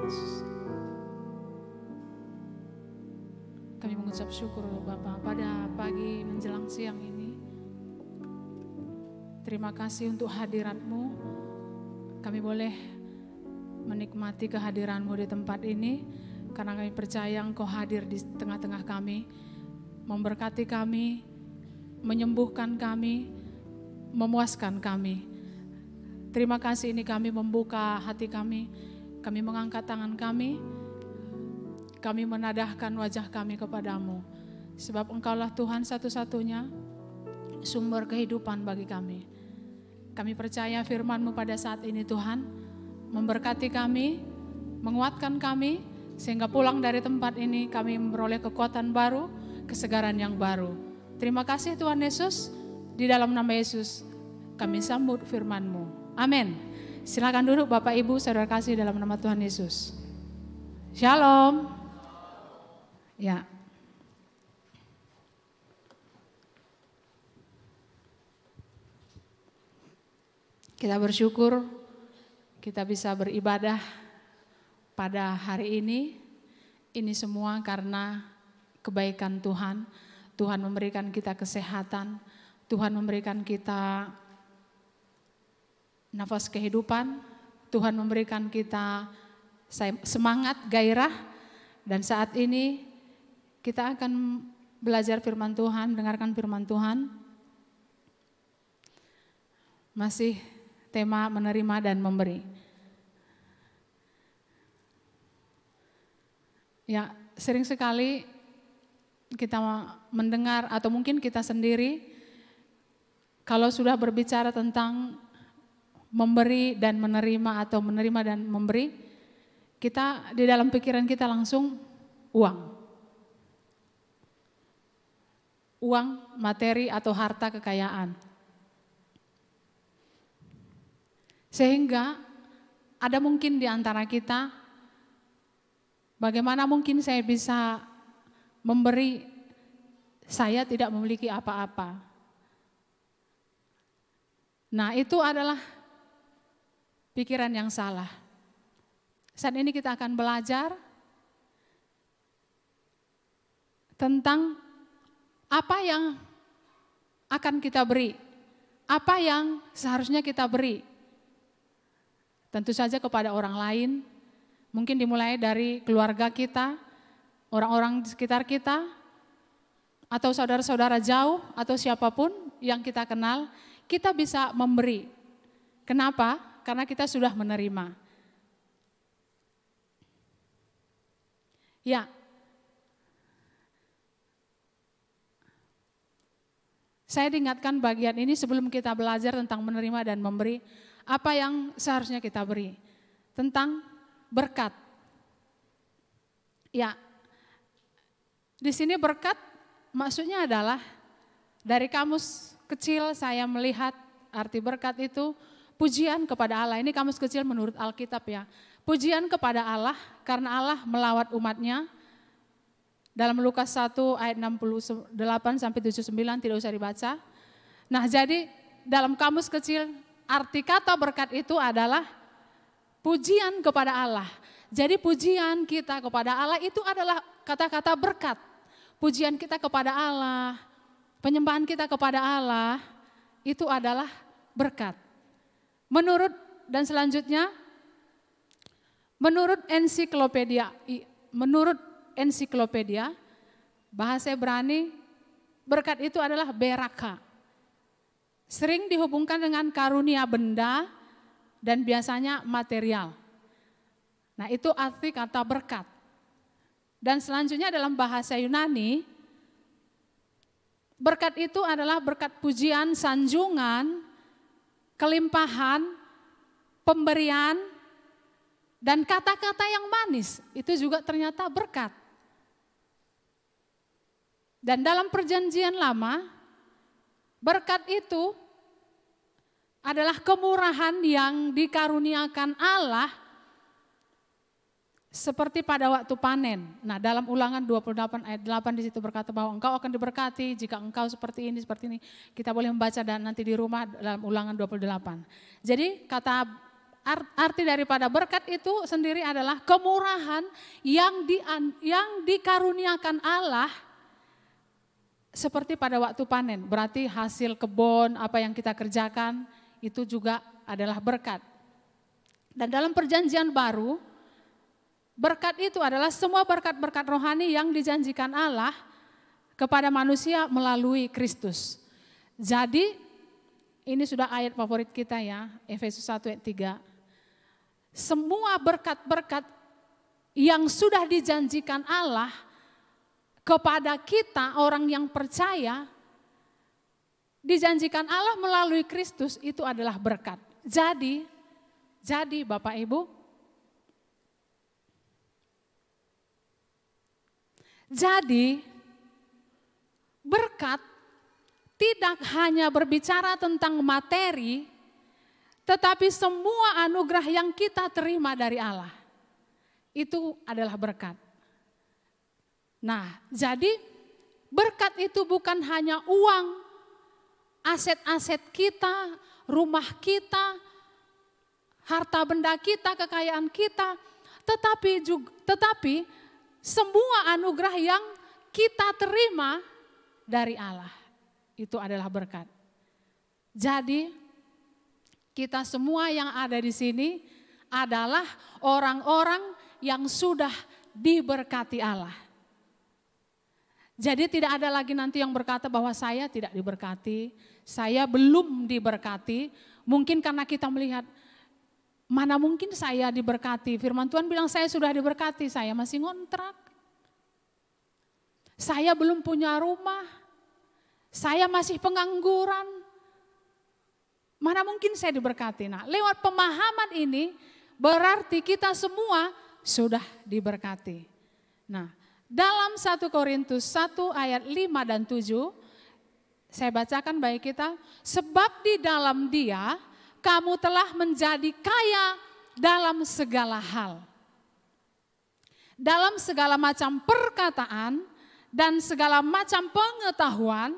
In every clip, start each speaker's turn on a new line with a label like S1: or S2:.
S1: Yesus. Kami mengucap syukur Bapa pada pagi menjelang siang ini. Terima kasih untuk hadirat-Mu. Kami boleh menikmati kehadiran-Mu di tempat ini karena kami percaya Engkau hadir di tengah-tengah kami, memberkati kami, menyembuhkan kami, memuaskan kami. Terima kasih ini kami membuka hati kami mengangkat tangan kami menadahkan wajah kami kepadamu. Sebab Engkaulah Tuhan satu-satunya sumber kehidupan bagi kami. Kami percaya firman-Mu pada saat ini Tuhan, memberkati kami, menguatkan kami, sehingga pulang dari tempat ini kami memperoleh kekuatan baru, kesegaran yang baru. Terima kasih Tuhan Yesus, di dalam nama Yesus kami sambut firman-Mu. Amin. Silakan duduk Bapak Ibu, saudara kasih dalam nama Tuhan Yesus. Shalom. Ya. Kita bersyukur kita bisa beribadah pada hari ini. Ini semua karena kebaikan Tuhan. Tuhan memberikan kita kesehatan. Tuhan memberikan kita nafas kehidupan, Tuhan memberikan kita semangat, gairah, dan saat ini kita akan belajar firman Tuhan, mendengarkan firman Tuhan. Masih tema menerima dan memberi. Ya, sering sekali kita mendengar atau mungkin kita sendiri kalau sudah berbicara tentang memberi dan menerima atau menerima dan memberi, kita di dalam pikiran kita langsung uang. Uang, materi atau harta kekayaan. Sehingga ada mungkin di antara kita, bagaimana mungkin saya bisa memberi, saya tidak memiliki apa-apa. Nah, itu adalah pikiran yang salah. Saat ini kita akan belajar tentang apa yang akan kita beri, apa yang seharusnya kita beri. Tentu saja kepada orang lain, mungkin dimulai dari keluarga kita, orang-orang di sekitar kita, atau saudara-saudara jauh, atau siapapun yang kita kenal, kita bisa memberi. Kenapa? Karena kita sudah menerima. Ya, saya diingatkan bagian ini sebelum kita belajar tentang menerima dan memberi, apa yang seharusnya kita beri, tentang berkat. Ya, di sini berkat maksudnya adalah dari kamus kecil saya melihat arti berkat itu pujian kepada Allah. Ini kamus kecil menurut Alkitab ya. Pujian kepada Allah karena Allah melawat umatnya. Dalam Lukas 1 ayat 68 sampai 79 tidak usah dibaca. Nah, jadi dalam kamus kecil arti kata berkat itu adalah pujian kepada Allah. Jadi pujian kita kepada Allah itu adalah kata-kata berkat. Pujian kita kepada Allah, penyembahan kita kepada Allah itu adalah berkat. Menurut dan selanjutnya, menurut ensiklopedia bahasa Ibrani, berkat itu adalah beraka. Sering dihubungkan dengan karunia benda dan biasanya material. Nah, itu arti kata berkat. Dan selanjutnya dalam bahasa Yunani, berkat itu adalah berkat pujian, sanjungan, kelimpahan, pemberian, dan kata-kata yang manis, itu juga ternyata berkat. Dan dalam perjanjian lama, berkat itu adalah kemurahan yang dikaruniakan Allah seperti pada waktu panen. Nah, dalam Ulangan 28 ayat 8 di situ berkata bahwa engkau akan diberkati jika engkau seperti ini, Kita boleh membaca dan nanti di rumah dalam Ulangan 28. Jadi kata arti daripada berkat itu sendiri adalah kemurahan yang dikaruniakan Allah seperti pada waktu panen. Berarti hasil kebun, apa yang kita kerjakan itu juga adalah berkat. Dan dalam perjanjian baru, berkat itu adalah semua berkat-berkat rohani yang dijanjikan Allah kepada manusia melalui Kristus. Jadi ini sudah ayat favorit kita ya, Efesus 1 ayat 3. Semua berkat-berkat yang sudah dijanjikan Allah kepada kita orang yang percaya, dijanjikan Allah melalui Kristus itu adalah berkat. Jadi Bapak Ibu, jadi berkat tidak hanya berbicara tentang materi, tetapi semua anugerah yang kita terima dari Allah, itu adalah berkat. Nah, jadi berkat itu bukan hanya uang, aset-aset kita, rumah kita, harta benda kita, kekayaan kita, tetapi semua anugerah yang kita terima dari Allah, itu adalah berkat. Jadi kita semua yang ada di sini adalah orang-orang yang sudah diberkati Allah. Jadi tidak ada lagi nanti yang berkata bahwa saya tidak diberkati, saya belum diberkati. Mungkin karena kita melihat, mana mungkin saya diberkati. Firman Tuhan bilang saya sudah diberkati, saya masih ngontrak. Saya belum punya rumah, saya masih pengangguran. Mana mungkin saya diberkati. Nah, lewat pemahaman ini berarti kita semua sudah diberkati. Nah, dalam 1 Korintus 1 ayat 5 dan 7, saya bacakan bagi kita. Sebab di dalam Dia kamu telah menjadi kaya dalam segala hal. Dalam segala macam perkataan dan segala macam pengetahuan,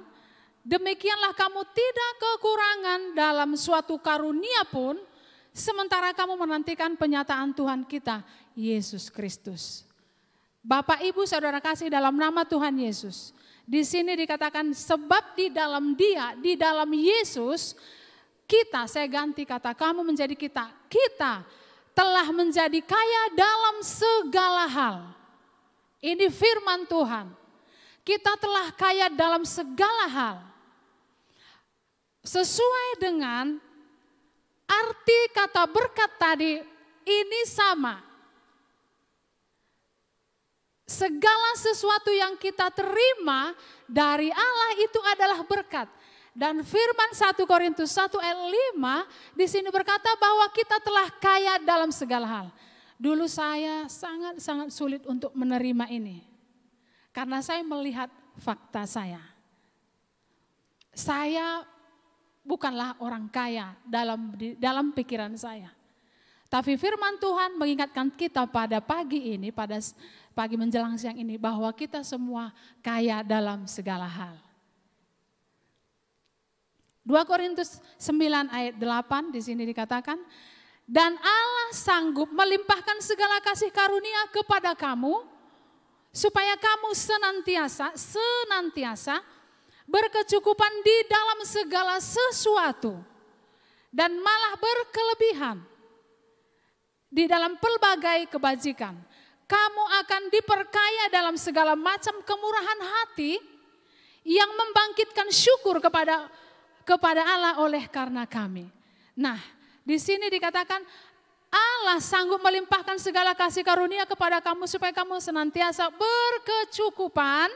S1: demikianlah kamu tidak kekurangan dalam suatu karunia pun, sementara kamu menantikan penyataan Tuhan kita, Yesus Kristus. Bapak, Ibu, Saudara kasih dalam nama Tuhan Yesus. Di sini dikatakan sebab di dalam Dia, di dalam Yesus, kita, saya ganti kata kamu menjadi kita telah menjadi kaya dalam segala hal. Ini firman Tuhan. Kita telah kaya dalam segala hal. Sesuai dengan arti kata berkat tadi, ini sama. Segala sesuatu yang kita terima dari Allah itu adalah berkat. Dan firman 1 Korintus 1 ayat 5 di sini berkata bahwa kita telah kaya dalam segala hal. Dulu saya sangat sulit untuk menerima ini. Karena saya melihat fakta saya. Saya bukanlah orang kaya dalam pikiran saya. Tapi firman Tuhan mengingatkan kita pada pagi ini, pada pagi menjelang siang ini, bahwa kita semua kaya dalam segala hal. 2 Korintus 9 ayat 8 di sini dikatakan, dan Allah sanggup melimpahkan segala kasih karunia kepada kamu, supaya kamu senantiasa berkecukupan di dalam segala sesuatu, dan malah berkelebihan di dalam pelbagai kebajikan. Kamu akan diperkaya dalam segala macam kemurahan hati yang membangkitkan syukur kepada Allah oleh karena kami. Nah, di sini dikatakan Allah sanggup melimpahkan segala kasih karunia kepada kamu supaya kamu senantiasa berkecukupan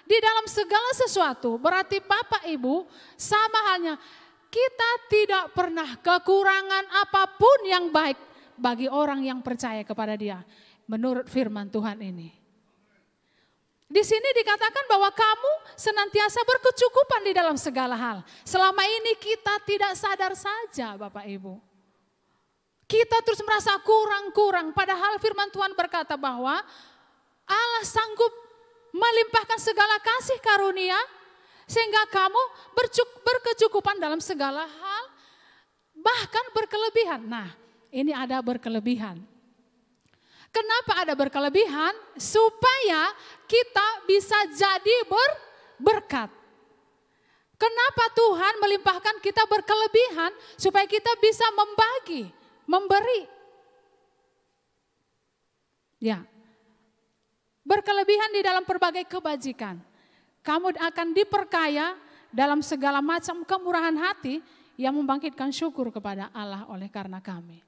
S1: di dalam segala sesuatu. Berarti Bapak Ibu, sama halnya kita tidak pernah kekurangan apapun yang baik bagi orang yang percaya kepada Dia. Menurut firman Tuhan ini. Di sini dikatakan bahwa kamu senantiasa berkecukupan di dalam segala hal. Selama ini kita tidak sadar saja Bapak Ibu. Kita terus merasa kurang-kurang. Padahal firman Tuhan berkata bahwa Allah sanggup melimpahkan segala kasih karunia. Sehingga kamu berkecukupan dalam segala hal. Bahkan berkelebihan. Nah, ini ada berkelebihan. Kenapa ada berkelebihan? Supaya kita bisa jadi berkat. Kenapa Tuhan melimpahkan kita berkelebihan? Supaya kita bisa membagi, memberi. Ya, berkelebihan di dalam berbagai kebajikan. Kamu akan diperkaya dalam segala macam kemurahan hati yang membangkitkan syukur kepada Allah oleh karena kami.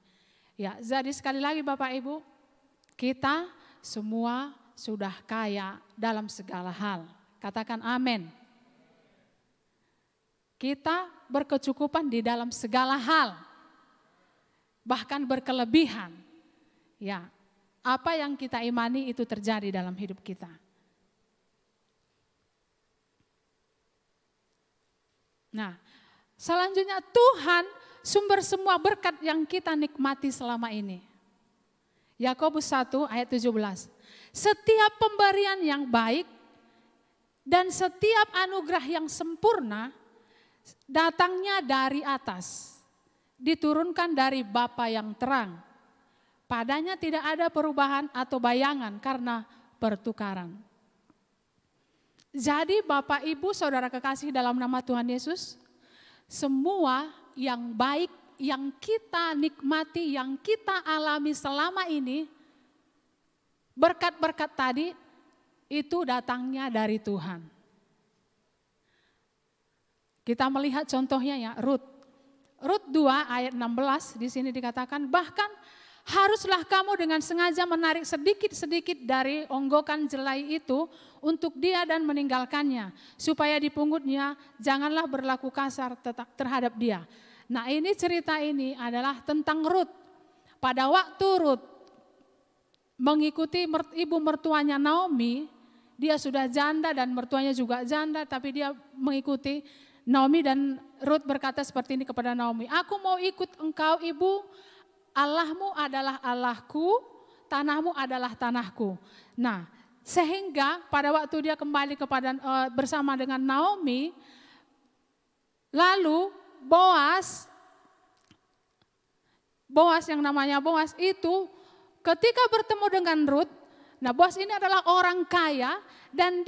S1: Ya, jadi sekali lagi Bapak Ibu, kita semua sudah kaya dalam segala hal. Katakan amin. Kita berkecukupan di dalam segala hal. Bahkan berkelebihan. Ya, apa yang kita imani itu terjadi dalam hidup kita. Nah, selanjutnya Tuhan sumber semua berkat yang kita nikmati selama ini. Yakobus 1 ayat 17. Setiap pemberian yang baik dan setiap anugerah yang sempurna datangnya dari atas, diturunkan dari Bapa yang terang. Padanya tidak ada perubahan atau bayangan karena pertukaran. Jadi Bapak Ibu Saudara kekasih dalam nama Tuhan Yesus, semua yang baik yang kita nikmati, yang kita alami selama ini, berkat-berkat tadi itu datangnya dari Tuhan. Kita melihat contohnya ya, Rut 2 ayat 16 di sini dikatakan, bahkan haruslah kamu dengan sengaja menarik sedikit-sedikit dari onggokan jelai itu untuk dia dan meninggalkannya, supaya dipungutnya janganlah berlaku kasar terhadap dia. Nah, ini cerita ini adalah tentang Rut. Pada waktu Rut mengikuti ibu mertuanya Naomi, dia sudah janda dan mertuanya juga janda, tapi dia mengikuti Naomi dan Rut berkata seperti ini kepada Naomi, aku mau ikut engkau ibu, Allahmu adalah Allahku, tanahmu adalah tanahku. Nah, sehingga pada waktu dia kembali bersama dengan Naomi, lalu Boas yang namanya Boas itu ketika bertemu dengan Rut, nah Boas ini adalah orang kaya dan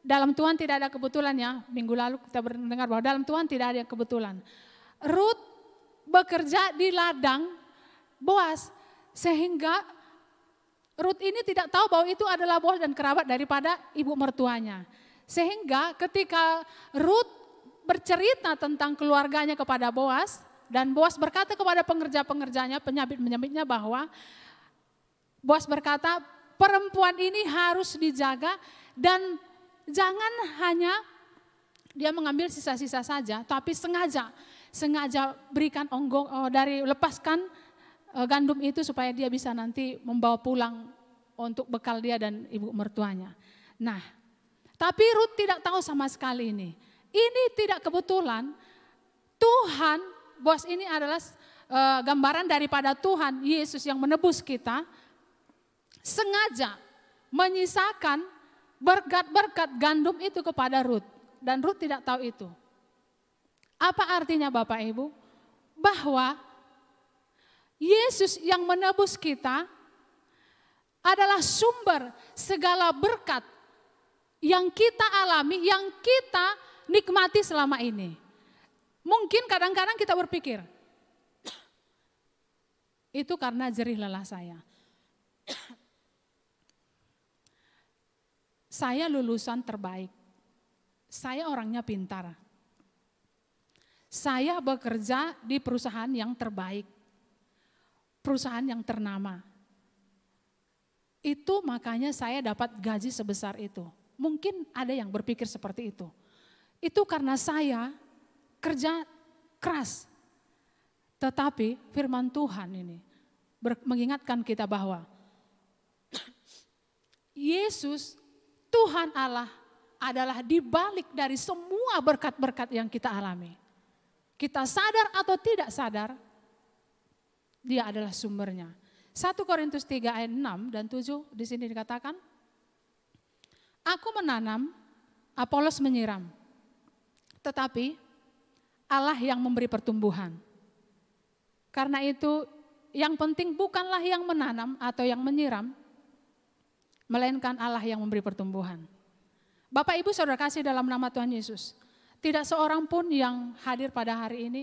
S1: dalam Tuhan tidak ada kebetulan ya. Minggu lalu kita mendengar bahwa dalam Tuhan tidak ada kebetulan. Rut bekerja di ladang Boas sehingga Rut ini tidak tahu bahwa itu adalah Boas dan kerabat daripada ibu mertuanya. Sehingga ketika Rut bercerita tentang keluarganya kepada Boas, dan Boas berkata kepada pengerja-pengerjanya, penyabit-penyabitnya bahwa Boas berkata perempuan ini harus dijaga dan jangan hanya dia mengambil sisa-sisa saja, tapi sengaja berikan lepaskan gandum itu supaya dia bisa nanti membawa pulang untuk bekal dia dan ibu mertuanya. Nah, tapi Rut tidak tahu sama sekali ini. Ini tidak kebetulan, Tuhan, Boas ini adalah gambaran daripada Tuhan Yesus yang menebus kita, sengaja menyisakan berkat-berkat gandum itu kepada Rut. Dan Rut tidak tahu itu. Apa artinya Bapak Ibu? Bahwa Yesus yang menebus kita adalah sumber segala berkat yang kita alami, yang kita nikmati selama ini. Mungkin kadang-kadang kita berpikir, itu karena jerih lelah saya. Saya lulusan terbaik. Saya orangnya pintar. Saya bekerja di perusahaan yang terbaik. Perusahaan yang ternama. Itu makanya saya dapat gaji sebesar itu. Mungkin ada yang berpikir seperti itu. Itu karena saya kerja keras. Tetapi firman Tuhan ini mengingatkan kita bahwa Yesus, Tuhan Allah adalah dibalik dari semua berkat-berkat yang kita alami. Kita sadar atau tidak sadar, dia adalah sumbernya. 1 Korintus 3 ayat 6 dan 7 di sini dikatakan, aku menanam, Apolos menyiram. Tetapi Allah yang memberi pertumbuhan. Karena itu yang penting bukanlah yang menanam atau yang menyiram, melainkan Allah yang memberi pertumbuhan. Bapak Ibu Saudara kasih dalam nama Tuhan Yesus, tidak seorang pun yang hadir pada hari ini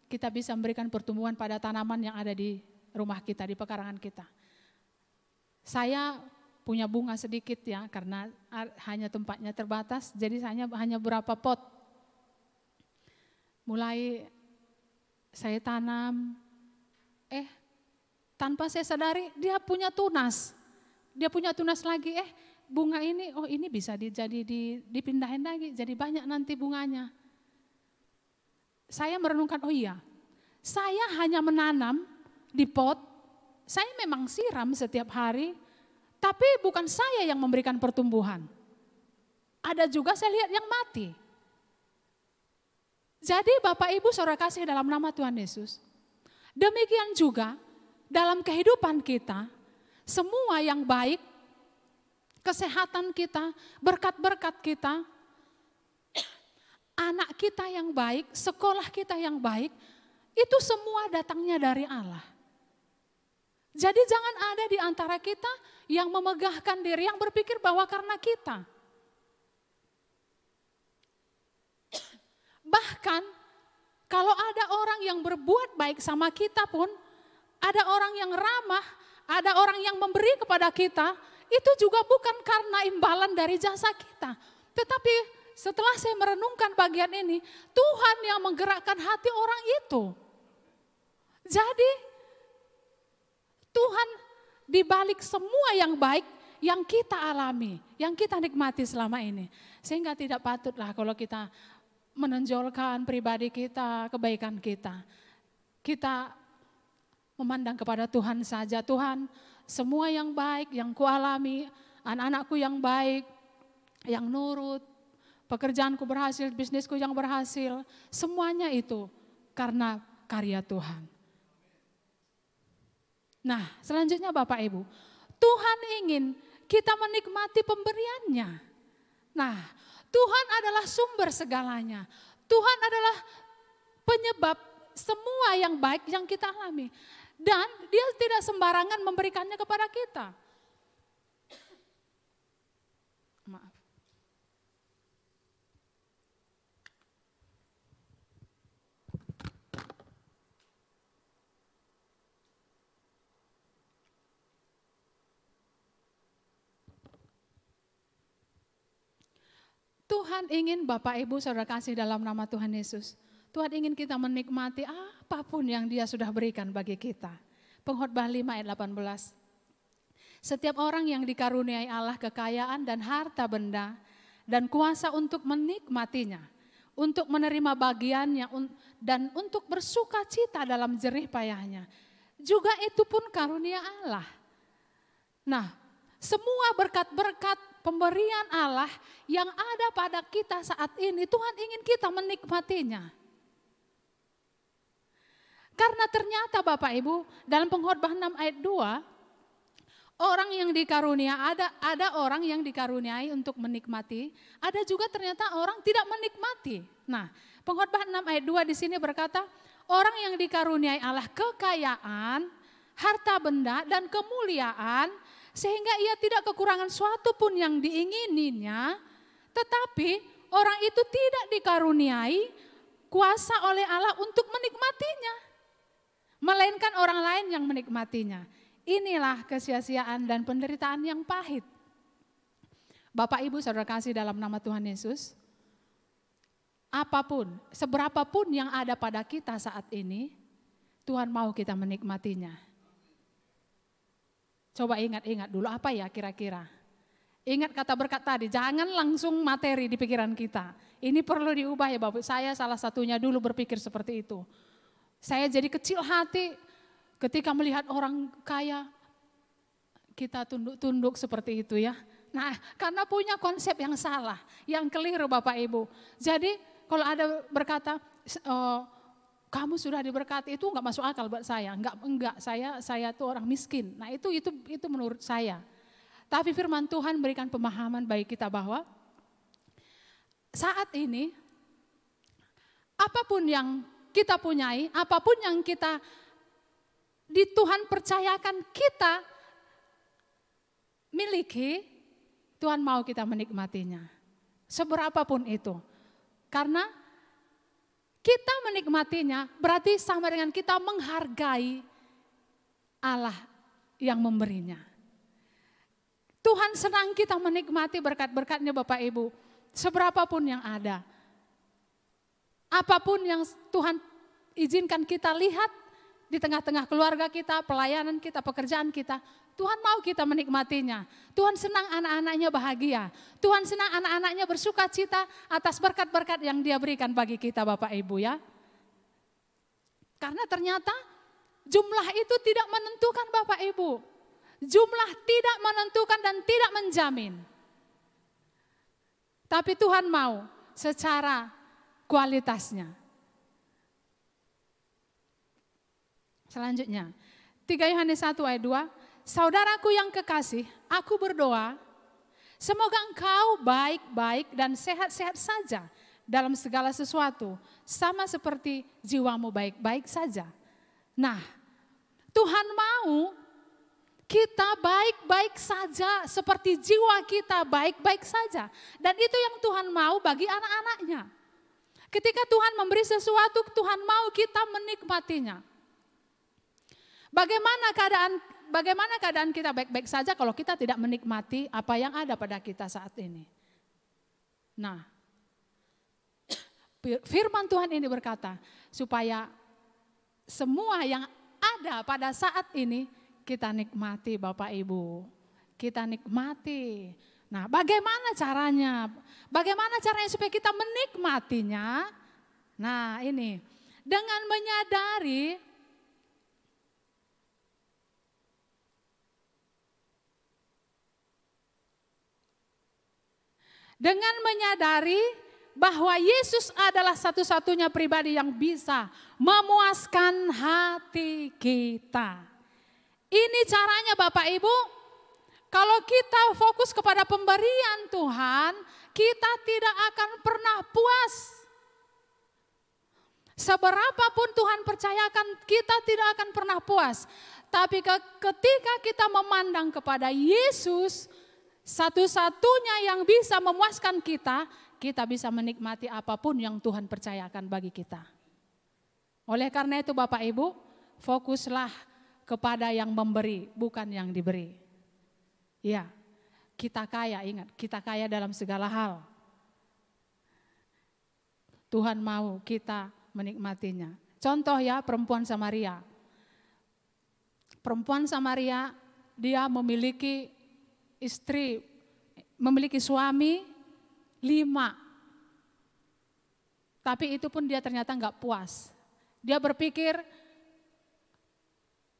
S1: kita bisa memberikan pertumbuhan pada tanaman yang ada di rumah kita, di pekarangan kita. Saya punya bunga sedikit ya, karena hanya tempatnya terbatas, jadi saya hanya beberapa pot. Mulai saya tanam, tanpa saya sadari dia punya tunas. Dia punya tunas lagi, bunga ini, ini bisa dipindahin lagi, jadi banyak nanti bunganya. Saya merenungkan, saya hanya menanam di pot, saya memang siram setiap hari, tapi bukan saya yang memberikan pertumbuhan. Ada juga saya lihat yang mati. Jadi Bapak Ibu Saudara kasih dalam nama Tuhan Yesus, demikian juga dalam kehidupan kita, semua yang baik, kesehatan kita, berkat-berkat kita, anak kita yang baik, sekolah kita yang baik, itu semua datangnya dari Allah. Jadi jangan ada di antara kita yang memegahkan diri, yang berpikir bahwa karena kita. Bahkan kalau ada orang yang berbuat baik sama kita pun, ada orang yang ramah, ada orang yang memberi kepada kita, itu juga bukan karena imbalan dari jasa kita. Tetapi setelah saya merenungkan bagian ini, Tuhan yang menggerakkan hati orang itu. Jadi Tuhan di balik semua yang baik yang kita alami, yang kita nikmati selama ini. Sehingga tidak patutlah kalau kita menonjolkan pribadi kita, kebaikan kita. Kita memandang kepada Tuhan saja. Tuhan, semua yang baik, yang kualami, anak-anakku yang baik, yang nurut, pekerjaanku berhasil, bisnisku yang berhasil, semuanya itu karena karya Tuhan. Nah, selanjutnya Bapak Ibu, Tuhan ingin kita menikmati pemberiannya. Nah, Tuhan adalah sumber segalanya. Tuhan adalah penyebab semua yang baik yang kita alami. Dan dia tidak sembarangan memberikannya kepada kita. Maaf. Tuhan ingin Bapak Ibu Saudara kasih dalam nama Tuhan Yesus. Tuhan ingin kita menikmati apapun yang dia sudah berikan bagi kita. Pengkhotbah 5 ayat 18. Setiap orang yang dikaruniai Allah kekayaan dan harta benda dan kuasa untuk menikmatinya, untuk menerima bagiannya dan untuk bersuka cita dalam jerih payahnya. Juga itu pun karunia Allah. Nah, semua berkat-berkat pemberian Allah yang ada pada kita saat ini, Tuhan ingin kita menikmatinya. Karena ternyata Bapak Ibu, dalam Pengkhotbah 6 ayat 2, orang yang dikarunia, ada orang yang dikaruniai untuk menikmati, ada juga ternyata orang tidak menikmati. Nah, Pengkhotbah 6 ayat 2 di sini berkata, orang yang dikaruniai Allah kekayaan, harta benda dan kemuliaan, sehingga ia tidak kekurangan suatu pun yang diingininya, tetapi orang itu tidak dikaruniai kuasa oleh Allah untuk menikmatinya, melainkan orang lain yang menikmatinya. Inilah kesia-siaan dan penderitaan yang pahit. Bapak Ibu Saudara kasih dalam nama Tuhan Yesus, apapun, seberapapun yang ada pada kita saat ini, Tuhan mau kita menikmatinya. Coba ingat-ingat dulu apa ya kira-kira. Ingat kata berkat tadi, jangan langsung materi di pikiran kita. Ini perlu diubah ya Bapak. Saya salah satunya dulu berpikir seperti itu. Saya jadi kecil hati ketika melihat orang kaya, kita tunduk-tunduk seperti itu ya. Nah, karena punya konsep yang salah, yang keliru Bapak Ibu. Jadi kalau ada berkata, kamu sudah diberkati, itu enggak masuk akal buat saya. Enggak, saya tuh orang miskin. Nah, itu menurut saya. Tapi firman Tuhan berikan pemahaman bagi kita bahwa saat ini apapun yang kita punyai, apapun yang kita Tuhan percayakan kita miliki, Tuhan mau kita menikmatinya. Seberapapun itu. Karena kita menikmatinya berarti sama dengan kita menghargai Allah yang memberinya. Tuhan senang kita menikmati berkat-berkatnya Bapak Ibu. Seberapapun yang ada. Apapun yang Tuhan izinkan kita lihat di tengah-tengah keluarga kita, pelayanan kita, pekerjaan kita. Tuhan mau kita menikmatinya. Tuhan senang anak-anaknya bahagia. Tuhan senang anak-anaknya bersuka cita atas berkat-berkat yang Dia berikan bagi kita Bapak Ibu ya. Karena ternyata jumlah itu tidak menentukan Bapak Ibu. Jumlah tidak menentukan dan tidak menjamin. Tapi Tuhan mau secara kualitasnya. Selanjutnya, 3 Yohanes 1 ayat 2, saudaraku yang kekasih, aku berdoa, semoga engkau baik-baik dan sehat-sehat saja dalam segala sesuatu, sama seperti jiwamu baik-baik saja. Nah, Tuhan mau kita baik-baik saja seperti jiwa kita baik-baik saja. Dan itu yang Tuhan mau bagi anak-anaknya. Ketika Tuhan memberi sesuatu, Tuhan mau kita menikmatinya. Bagaimana keadaan kita baik-baik saja kalau kita tidak menikmati apa yang ada pada kita saat ini. Nah, firman Tuhan ini berkata supaya semua yang ada pada saat ini kita nikmati Bapak Ibu, kita nikmati. Nah, bagaimana caranya? Bagaimana caranya supaya kita menikmatinya? Nah, ini dengan menyadari bahwa Yesus adalah satu-satunya pribadi yang bisa memuaskan hati kita. Ini caranya Bapak Ibu, kalau kita fokus kepada pemberian Tuhan, kita tidak akan pernah puas. Seberapapun Tuhan percayakan, kita tidak akan pernah puas. Tapi ketika kita memandang kepada Yesus, satu-satunya yang bisa memuaskan kita, kita bisa menikmati apapun yang Tuhan percayakan bagi kita. Oleh karena itu Bapak Ibu, fokuslah kepada yang memberi, bukan yang diberi. Ya, kita kaya, ingat, kita kaya dalam segala hal. Tuhan mau kita menikmatinya. Contoh ya, perempuan Samaria. Perempuan Samaria, dia memiliki istri, memiliki suami 5. Tapi itu pun dia ternyata enggak puas. Dia berpikir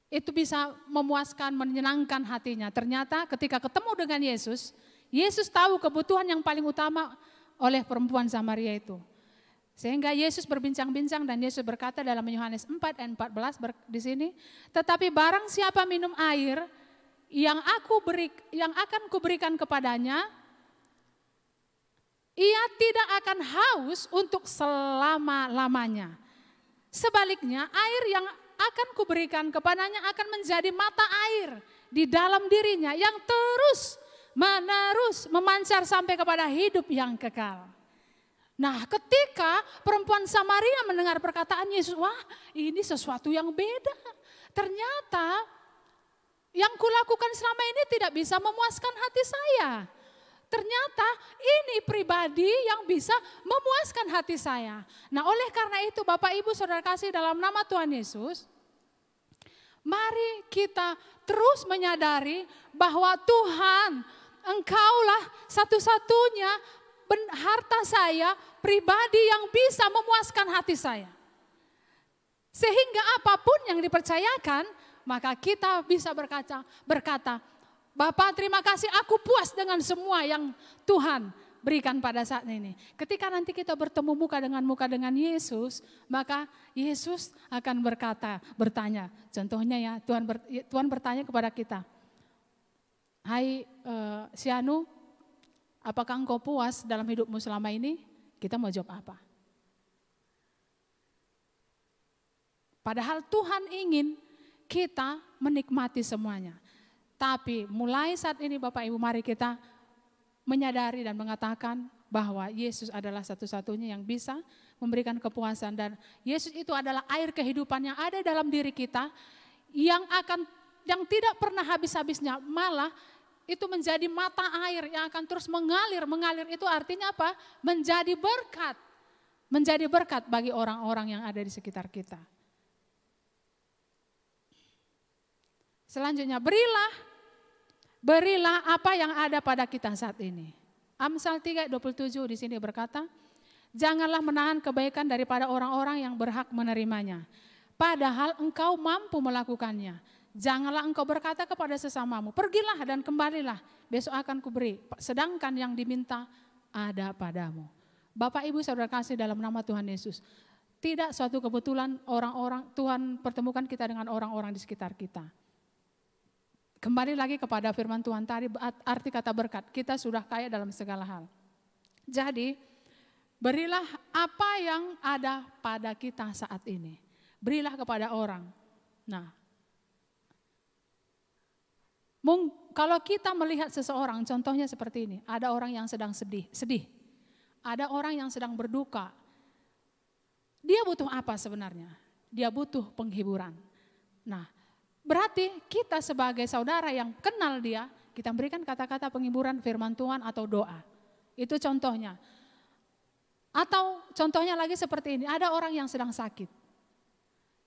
S1: itu bisa memuaskan, menyenangkan hatinya. Ternyata ketika ketemu dengan Yesus, Yesus tahu kebutuhan yang paling utama oleh perempuan Samaria itu. Sehingga Yesus berbincang-bincang dan Yesus berkata dalam Yohanes 4 ayat 14 di sini, tetapi barang siapa minum air yang akan kuberikan kepadanya, ia tidak akan haus untuk selama-lamanya. Sebaliknya, air yang akan kuberikan kepadanya akan menjadi mata air di dalam dirinya yang terus menerus memancar sampai kepada hidup yang kekal. Nah, ketika perempuan Samaria mendengar perkataan Yesus, wah ini sesuatu yang beda. Ternyata yang kulakukan selama ini tidak bisa memuaskan hati saya. Ternyata ini pribadi yang bisa memuaskan hati saya. Nah, oleh karena itu Bapak Ibu Saudara kasih dalam nama Tuhan Yesus, mari kita terus menyadari bahwa Tuhan, Engkaulah satu-satunya harta saya, pribadi yang bisa memuaskan hati saya. Sehingga apapun yang dipercayakan, maka kita bisa berkata, Bapak terima kasih, aku puas dengan semua yang Tuhan berikan pada saat ini. Ketika nanti kita bertemu muka dengan Yesus, maka Yesus akan bertanya. Contohnya ya, Tuhan bertanya kepada kita, hai si Anu, apakah engkau puas dalam hidupmu selama ini? Kita mau jawab apa? Padahal Tuhan ingin kita menikmati semuanya. Tapi mulai saat ini Bapak Ibu, mari kita menyadari dan mengatakan bahwa Yesus adalah satu-satunya yang bisa memberikan kepuasan. Dan Yesus itu adalah air kehidupan yang ada dalam diri kita, yang tidak pernah habis-habisnya, malah itu menjadi mata air yang akan terus mengalir. Mengalir itu artinya apa? Menjadi berkat. Menjadi berkat bagi orang-orang yang ada di sekitar kita. Selanjutnya, berilah apa yang ada pada kita saat ini. Amsal 3:27 di sini berkata, janganlah menahan kebaikan daripada orang-orang yang berhak menerimanya, padahal engkau mampu melakukannya. Janganlah engkau berkata kepada sesamamu, pergilah dan kembalilah, besok akan kuberi, sedangkan yang diminta ada padamu. Bapak Ibu saudara kasih dalam nama Tuhan Yesus, tidak suatu kebetulan Tuhan pertemukan kita dengan orang-orang di sekitar kita. Kembali lagi kepada firman Tuhan tadi, arti kata berkat, kita sudah kaya dalam segala hal. Jadi, berilah apa yang ada pada kita saat ini. Berilah kepada orang. Nah, kalau kita melihat seseorang, contohnya seperti ini, ada orang yang sedang sedih. Ada orang yang sedang berduka. Dia butuh apa sebenarnya? Dia butuh penghiburan. Nah, berarti kita sebagai saudara yang kenal dia, kita berikan kata-kata penghiburan, firman Tuhan atau doa. Itu contohnya. Atau contohnya lagi seperti ini, ada orang yang sedang sakit.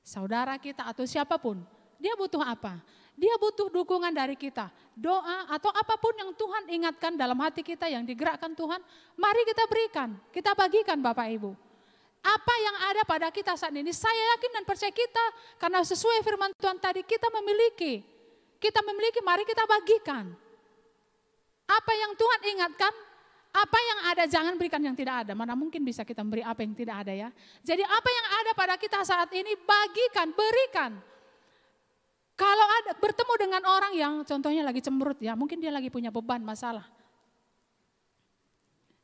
S1: Saudara kita atau siapapun, dia butuh apa? Dia butuh dukungan dari kita, doa atau apapun yang Tuhan ingatkan dalam hati kita yang digerakkan Tuhan, mari kita berikan, kita bagikan Bapak Ibu. Apa yang ada pada kita saat ini, saya yakin dan percaya kita, karena sesuai firman Tuhan tadi, kita memiliki, mari kita bagikan. Apa yang Tuhan ingatkan, apa yang ada jangan berikan yang tidak ada, mana mungkin bisa kita memberi apa yang tidak ada ya. Jadi apa yang ada pada kita saat ini, bagikan, berikan. Kalau ada bertemu dengan orang yang contohnya lagi cemberut ya, mungkin dia lagi punya beban, masalah.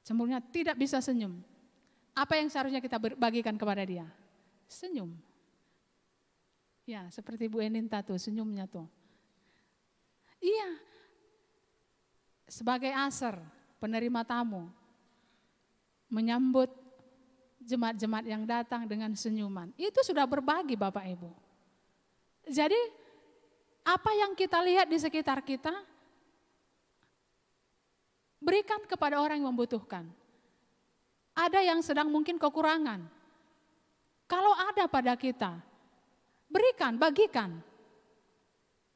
S1: Cemberutnya tidak bisa senyum. Apa yang seharusnya kita bagikan kepada dia? Senyum. Ya, seperti Bu Eninta tuh, senyumnya tuh. Iya. Sebagai aser, penerima tamu, menyambut jemaat-jemaat yang datang dengan senyuman. Itu sudah berbagi Bapak Ibu. Jadi apa yang kita lihat di sekitar kita, berikan kepada orang yang membutuhkan. Ada yang sedang mungkin kekurangan. Kalau ada pada kita, berikan, bagikan.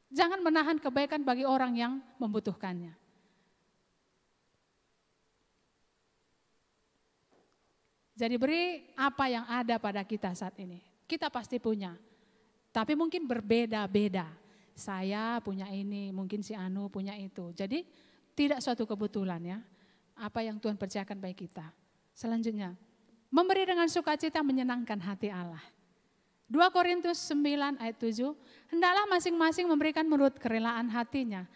S1: Jangan menahan kebaikan bagi orang yang membutuhkannya. Jadi beri apa yang ada pada kita saat ini. Kita pasti punya, tapi mungkin berbeda-beda. Saya punya ini, mungkin si Anu punya itu. Jadi tidak suatu kebetulan ya, apa yang Tuhan percayakan bagi kita. Selanjutnya, memberi dengan sukacita menyenangkan hati Allah. 2 Korintus 9 ayat 7, hendaklah masing-masing memberikan menurut kerelaan hatinya.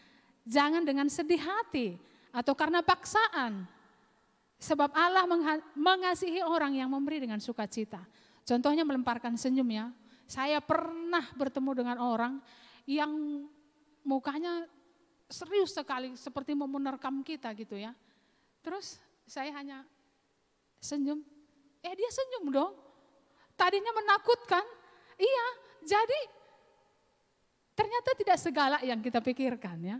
S1: Jangan dengan sedih hati atau karena paksaan. Sebab Allah mengasihi orang yang memberi dengan sukacita. Contohnya melemparkan senyum ya. Saya pernah bertemu dengan orang yang mukanya serius sekali seperti mau menerkam kita gitu ya. Terus saya hanya senyum, dia senyum dong. Tadinya menakutkan, iya jadi ternyata tidak segala yang kita pikirkan ya.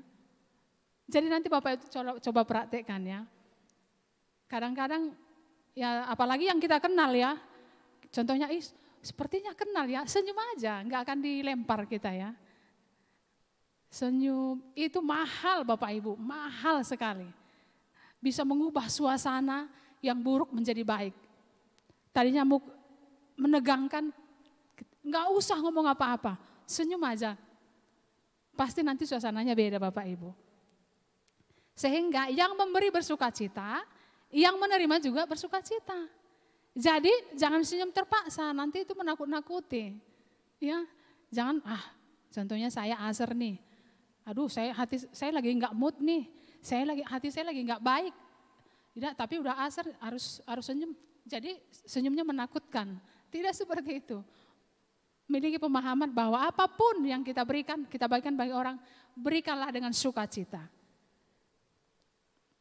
S1: Jadi nanti Bapak itu coba praktekkan ya. Kadang-kadang ya apalagi yang kita kenal ya, contohnya sepertinya kenal ya, senyum aja, nggak akan dilempar kita ya. Senyum itu mahal Bapak Ibu, mahal sekali. Bisa mengubah suasana yang buruk menjadi baik. Tadinya menegangkan, nggak usah ngomong apa-apa, senyum aja. Pasti nanti suasananya beda Bapak Ibu. Sehingga yang memberi bersukacita, yang menerima juga bersukacita. Jadi jangan senyum terpaksa, nanti itu menakut-nakuti. Ya, jangan contohnya saya aser nih. Aduh, hati saya lagi nggak mood nih, hati saya lagi nggak baik. Tidak, tapi udah asar harus senyum. Jadi senyumnya menakutkan. Tidak seperti itu. miliki pemahaman bahwa apapun yang kita berikan, kita bagikan bagi orang, berikanlah dengan sukacita.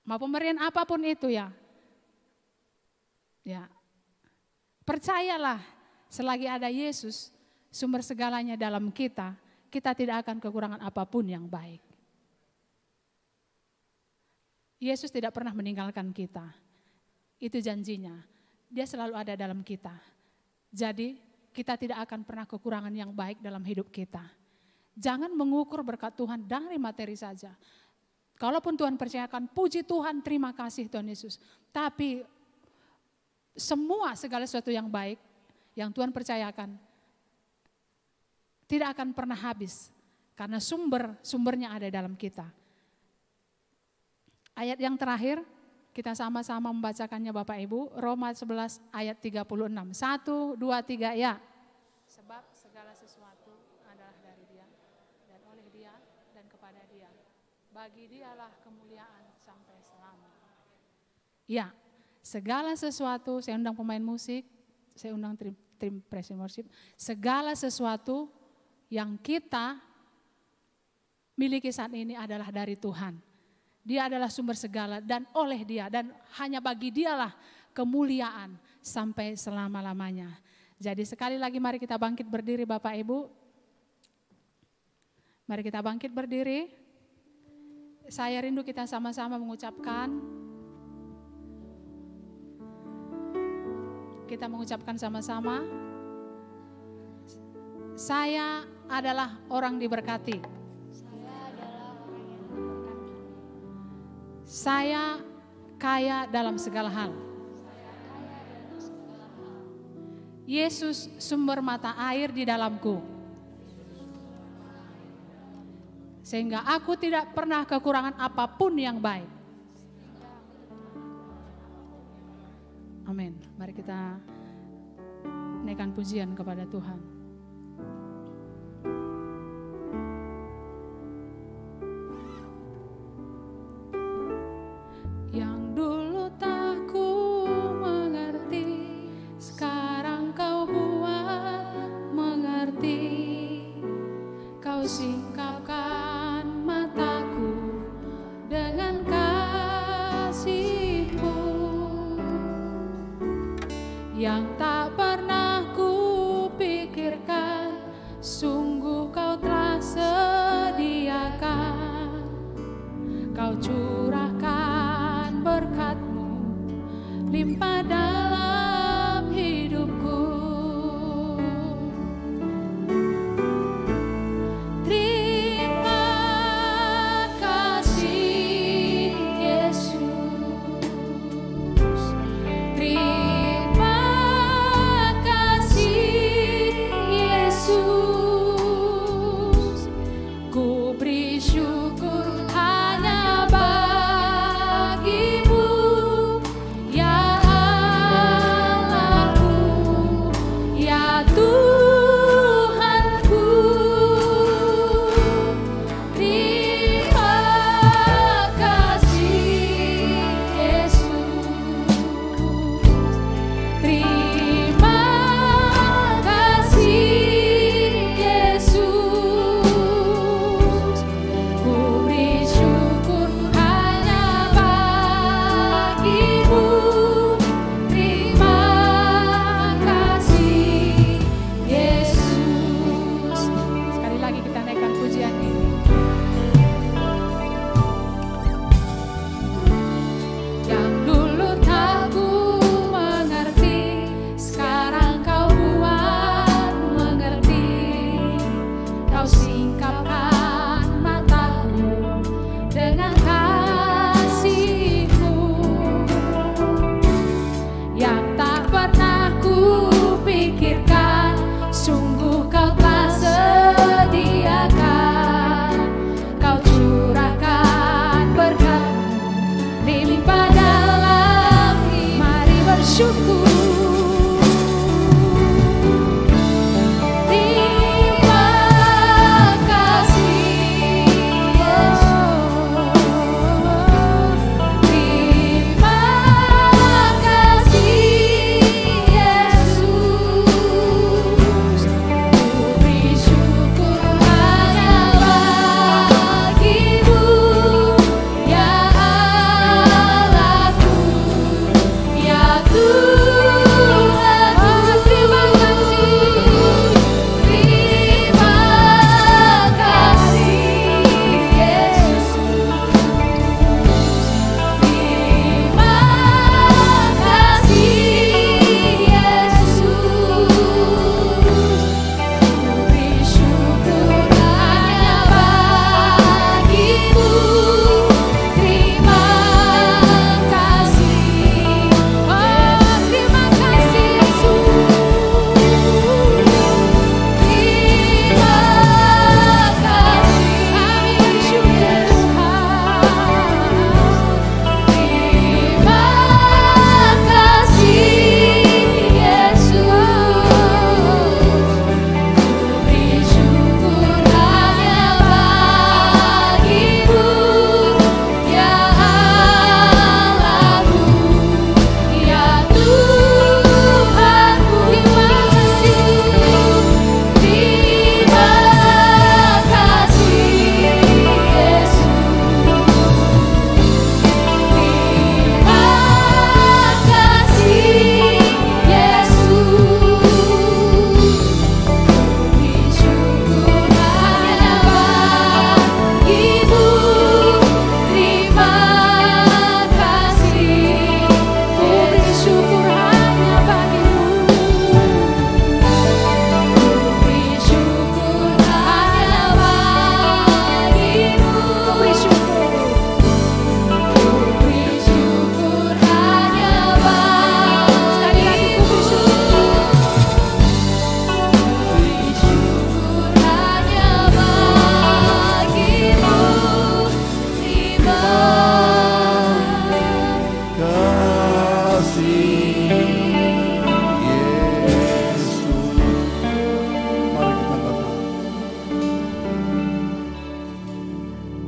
S1: Mau pemberian apapun itu ya. Ya. Percayalah, selagi ada Yesus, sumber segalanya dalam kita, kita tidak akan kekurangan apapun yang baik. Yesus tidak pernah meninggalkan kita. Itu janjinya. Dia selalu ada dalam kita. Jadi kita tidak akan pernah kekurangan yang baik dalam hidup kita. Jangan mengukur berkat Tuhan dari materi saja. Kalaupun Tuhan percayakan, puji Tuhan, terima kasih Tuhan Yesus. Tapi segala sesuatu yang baik yang Tuhan percayakan tidak akan pernah habis karena sumbernya ada dalam kita. Ayat yang terakhir kita sama-sama membacakannya Bapak Ibu, Roma 11 ayat 36. 1, 2, 3 ya. Sebab segala sesuatu adalah dari Dia dan oleh Dia dan kepada Dia. Bagi Dialah kemuliaan sampai selamanya. Ya, segala sesuatu, saya undang pemain musik, saya undang tim praise and worship, segala sesuatu yang kita miliki saat ini adalah dari Tuhan. Dia adalah sumber segala dan oleh Dia dan hanya bagi Dialah kemuliaan sampai selama-lamanya. Jadi sekali lagi mari kita bangkit berdiri Bapak Ibu. Mari kita bangkit berdiri. Saya rindu kita sama-sama mengucapkan. Kita mengucapkan sama-sama. Saya adalah orang diberkati. Saya kaya dalam segala hal. Yesus sumber mata air di dalamku. Sehingga aku tidak pernah kekurangan apapun yang baik. Amin. Mari kita naikkan pujian kepada Tuhan. Yang dulu tak ku mengerti, sekarang kau buat mengerti. Kau singkapkan mataku dengan kasih-Mu yang tak pernah ku pikirkan. Sungguh kau telah sediakan, kau curahkan berkat-Mu limpah dalam hidupku. Terima kasih Yesus, terima kasih Yesus, ku beri syukur hanya bagi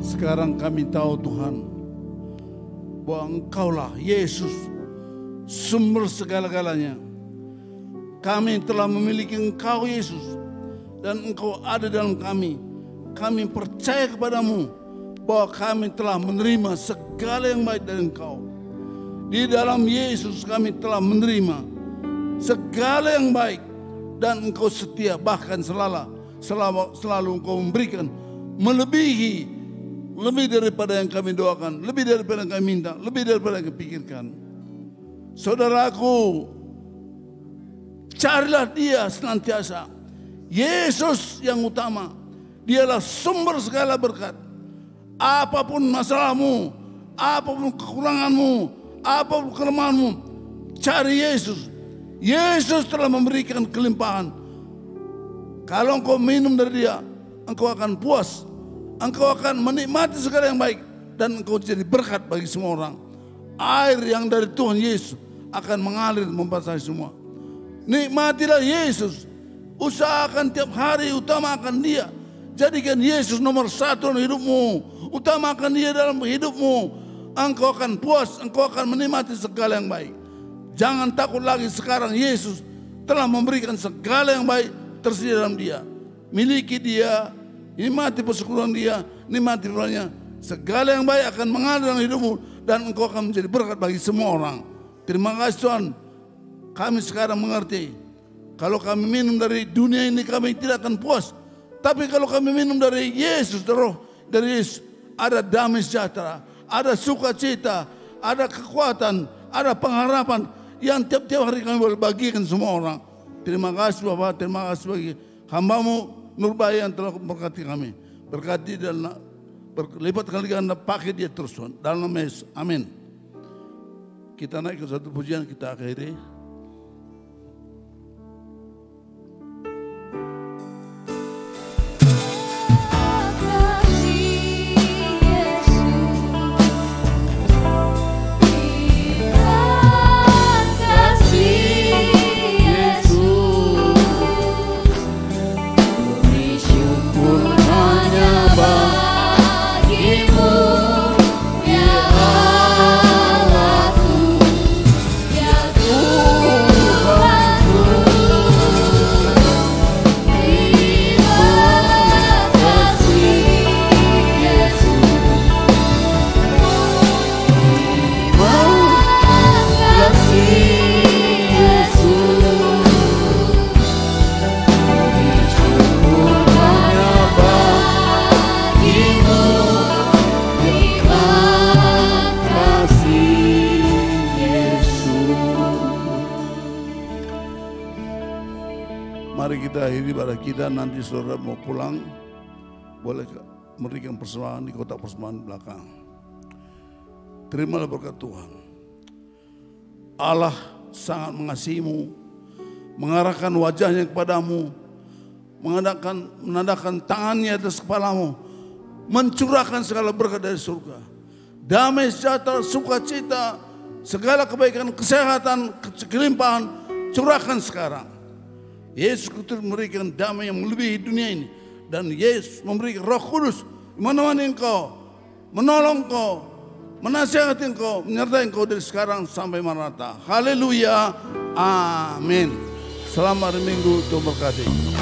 S2: Sekarang kami tahu Tuhan, bahwa Engkaulah Yesus, sumber segala-galanya. Kami telah memiliki Engkau Yesus, dan Engkau ada dalam kami. Kami percaya kepadamu, bahwa kami telah menerima segala yang baik dari Engkau. Di dalam Yesus kami telah menerima segala yang baik, dan Engkau setia, bahkan selalu Engkau memberikan melebihi, lebih daripada yang kami doakan, lebih daripada yang kami minta, lebih daripada yang kami pikirkan. Saudaraku, carilah Dia senantiasa. Yesus yang utama, Dialah sumber segala berkat. Apapun masalahmu, apapun kekuranganmu, apapun kelemahanmu, cari Yesus. Yesus telah memberikan kelimpahan. Kalau engkau minum dari Dia, engkau akan puas, engkau akan menikmati segala yang baik, dan engkau jadi berkat bagi semua orang. Air yang dari Tuhan Yesus akan mengalir membasahi semua. Nikmatilah Yesus. Usahakan tiap hari, utamakan Dia. Jadikan Yesus nomor satu dalam hidupmu. Utamakan Dia dalam hidupmu. Engkau akan puas, engkau akan menikmati segala yang baik. Jangan takut lagi, sekarang Yesus telah memberikan segala yang baik tersedia dalam Dia. Miliki Dia, nikmati persekutuan Dia, nikmati firman-Nya. Segala yang baik akan mengalir dalam hidupmu, dan engkau akan menjadi berkat bagi semua orang. Terima kasih Tuhan. Kami sekarang mengerti, kalau kami minum dari dunia ini kami tidak akan puas. Tapi kalau kami minum dari Yesus, dari Yesus, ada damai sejahtera, ada sukacita, ada kekuatan, ada pengharapan yang tiap-tiap hari kami boleh bagikan semua orang. Terima kasih Bapak, terima kasih bagi hamba-Mu Nurbaya yang telah memberkati kami. Berkati dan berlipat kali ganda, pakai dia terus Tuhan. Dalam nama Yesus, amin. Kita naik ke satu pujian, kita akhiri. Mari kita akhiri ibadah kita. Nanti saudara mau pulang, boleh memberikan persembahan di kotak persembahan di belakang. Terimalah berkat Tuhan. Allah sangat mengasihimu, mengarahkan wajahnya kepadamu, menandakan tangannya atas kepalamu, mencurahkan segala berkat dari surga. Damai sejahtera, sukacita, segala kebaikan, kesehatan, kelimpahan, curahkan sekarang. Yesus Kristus memberikan damai yang melebihi dunia ini. Dan Yesus memberikan Roh Kudus menemani engkau, menolong engkau, menasihati engkau, menyertai engkau dari sekarang sampai Maranatha. Haleluya. Amin. Selamat hari Minggu, Tuhan berkati.